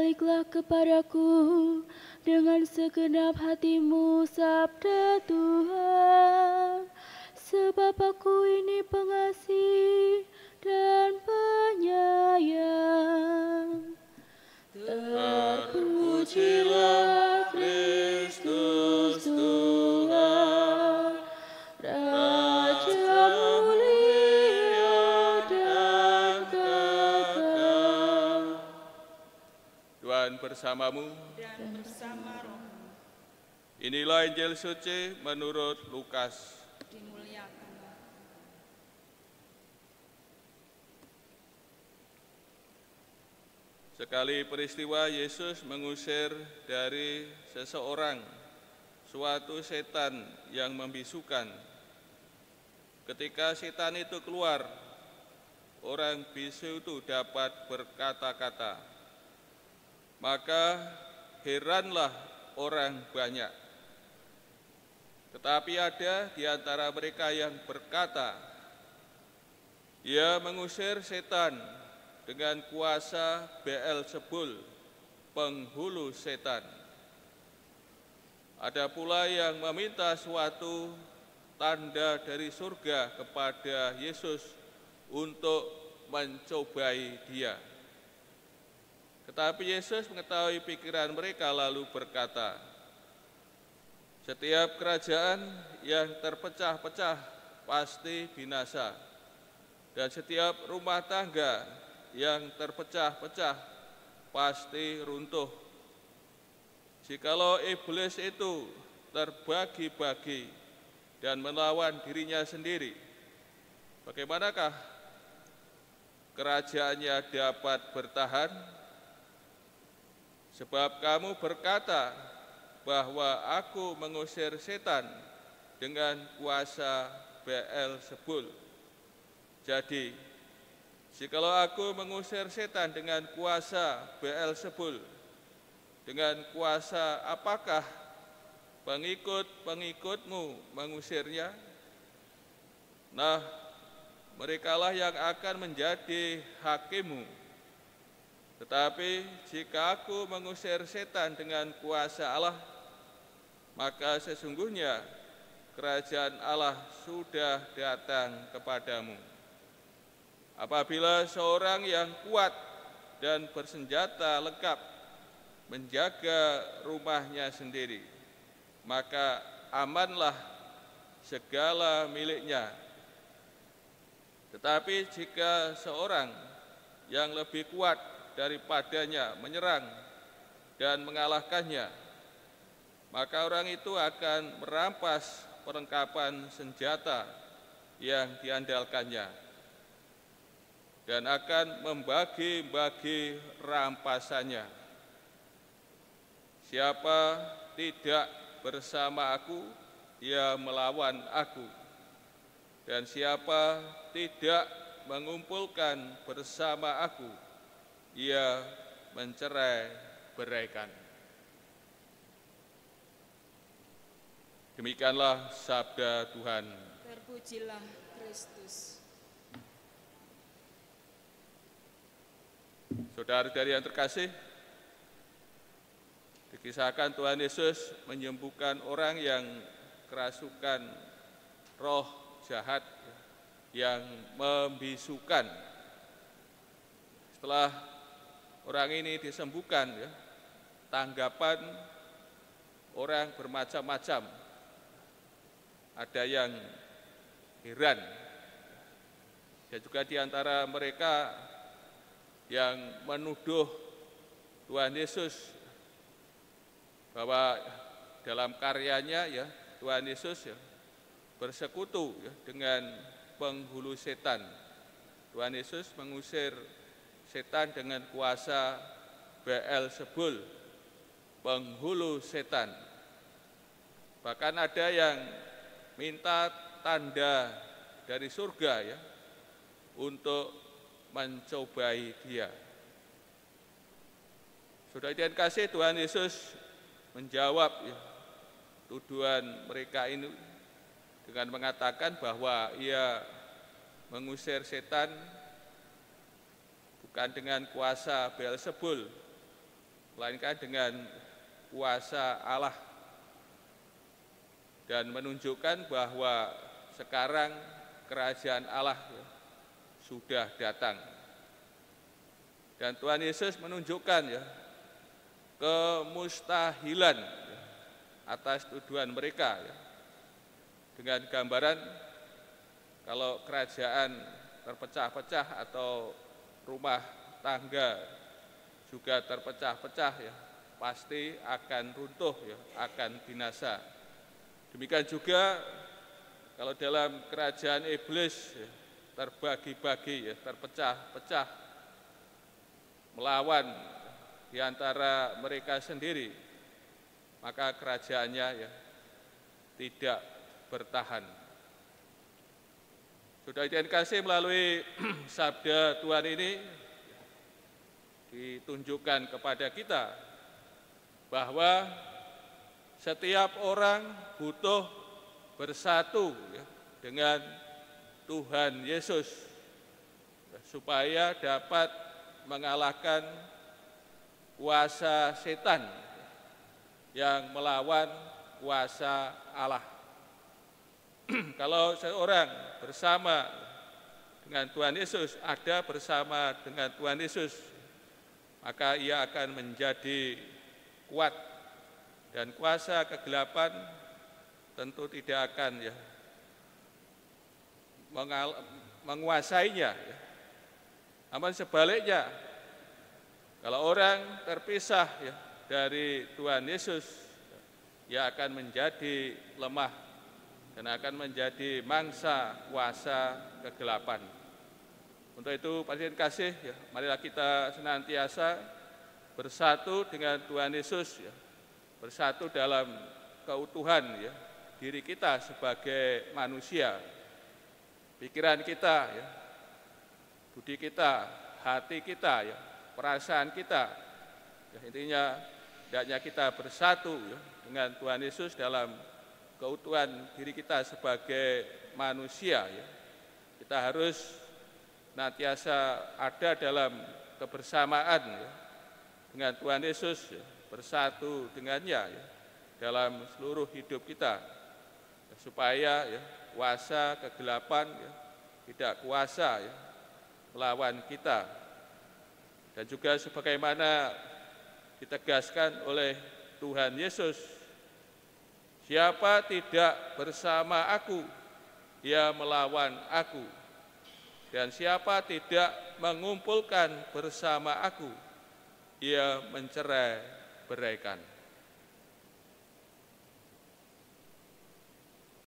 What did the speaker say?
Berbaliklah kepadaku dengan segenap hatimu, sabda Tuhan. Sebab aku ini pengasih dan penyayang. Terpujilah Kristus Tuhan, Raja mulia dan kekal. Tuhan bersamamu dan bersama rohmu. Inilah Injil suci menurut Lukas. Dimuliakanlah. Sekali peristiwa Yesus mengusir dari seseorang suatu setan yang membisukan. Ketika setan itu keluar, orang bisu itu dapat berkata-kata. Maka heranlah orang banyak. Tetapi ada di antara mereka yang berkata, ia mengusir setan dengan kuasa Beelzebul, penghulu setan. Ada pula yang meminta suatu tanda dari surga kepada Yesus untuk mencobai dia. Tetapi Yesus mengetahui pikiran mereka lalu berkata, setiap kerajaan yang terpecah-pecah pasti binasa, dan setiap rumah tangga yang terpecah-pecah pasti runtuh. Jikalau iblis itu terbagi-bagi dan melawan dirinya sendiri, bagaimanakah kerajaannya dapat bertahan? Sebab kamu berkata bahwa aku mengusir setan dengan kuasa Beelzebul. Jadi, jikalau aku mengusir setan dengan kuasa Beelzebul, dengan kuasa apakah pengikut-pengikutmu mengusirnya? Nah, merekalah yang akan menjadi hakimmu. Tetapi jika aku mengusir setan dengan kuasa Allah, maka sesungguhnya kerajaan Allah sudah datang kepadamu. Apabila seorang yang kuat dan bersenjata lengkap menjaga rumahnya sendiri, maka amanlah segala miliknya. Tetapi jika seorang yang lebih kuat daripadanya menyerang dan mengalahkannya, maka orang itu akan merampas perlengkapan senjata yang diandalkannya dan akan membagi-bagi rampasannya. Siapa tidak bersama aku, ia melawan aku, dan siapa tidak mengumpulkan bersama aku, ia mencerai-beraikan. Demikianlah sabda Tuhan. Terpujilah Kristus. Saudara-saudari yang terkasih, dikisahkan Tuhan Yesus menyembuhkan orang yang kerasukan roh jahat yang membisukan. Setelah orang ini disembuhkan, tanggapan orang bermacam-macam. Ada yang heran, dan juga di antara mereka yang menuduh Tuhan Yesus bahwa dalam karyanya Tuhan Yesus bersekutu dengan penghulu setan. Tuhan Yesus mengusir setan dengan kuasa Beelzebul, penghulu setan. Bahkan ada yang minta tanda dari surga untuk mencobai dia. Saudara yang kasih, Tuhan Yesus menjawab tuduhan mereka ini dengan mengatakan bahwa ia mengusir setan bukan dengan kuasa Beelzebul, melainkan dengan kuasa Allah, dan menunjukkan bahwa sekarang kerajaan Allah sudah datang. Dan Tuhan Yesus menunjukkan kemustahilan atas tuduhan mereka dengan gambaran kalau kerajaan terpecah-pecah atau rumah tangga juga terpecah-pecah pasti akan runtuh akan binasa. Demikian juga kalau dalam kerajaan iblis terbagi-bagi terpecah-pecah melawan di antara mereka sendiri, maka kerajaannya tidak bertahan. Saudara yang dikasihi, melalui sabda Tuhan ini ditunjukkan kepada kita bahwa setiap orang butuh bersatu dengan Tuhan Yesus supaya dapat mengalahkan kuasa setan yang melawan kuasa Allah. Kalau seorang bersama dengan Tuhan Yesus, ada bersama dengan Tuhan Yesus, maka ia akan menjadi kuat, dan kuasa kegelapan tentu tidak akan menguasainya. Namun sebaliknya, kalau orang terpisah dari Tuhan Yesus, ia akan menjadi lemah dan akan menjadi mangsa kuasa kegelapan. Untuk itu, hadirin kasih, marilah kita senantiasa bersatu dengan Tuhan Yesus, bersatu dalam keutuhan diri kita sebagai manusia, pikiran kita, budi kita, hati kita, perasaan kita. Intinya, hendaknya kita bersatu dengan Tuhan Yesus dalam keutuhan diri kita sebagai manusia. Kita harus senantiasa ada dalam kebersamaan dengan Tuhan Yesus, bersatu dengannya dalam seluruh hidup kita, supaya kuasa kegelapan tidak kuasa melawan kita. Dan juga sebagaimana ditegaskan oleh Tuhan Yesus, siapa tidak bersama aku, ia melawan aku. Dan siapa tidak mengumpulkan bersama aku, ia mencerai-beraikan.